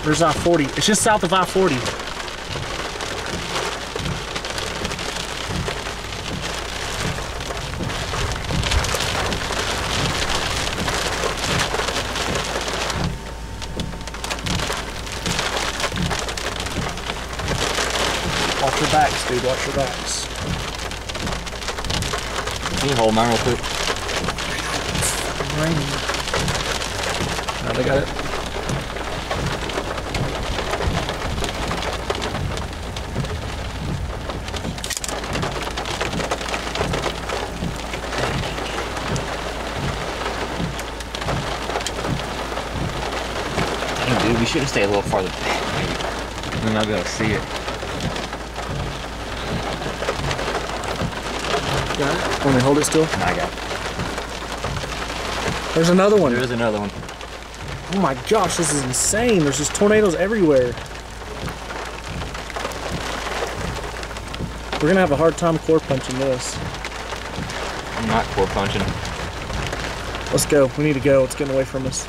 Where's I-40? It's just south of I-40. Watch your backs, dude. Watch your backs. Can you hold mine real quick? Raining. Now they got it. Dang, dude, we should have stayed a little farther back. Then I'll be able to see it. Got it? Want me to hold it still? No, I got it. There's another one. There is another one. Oh my gosh, this is insane. There's just tornadoes everywhere. We're gonna have a hard time core punching this. I'm not core punching. Let's go. We need to go. It's getting away from us.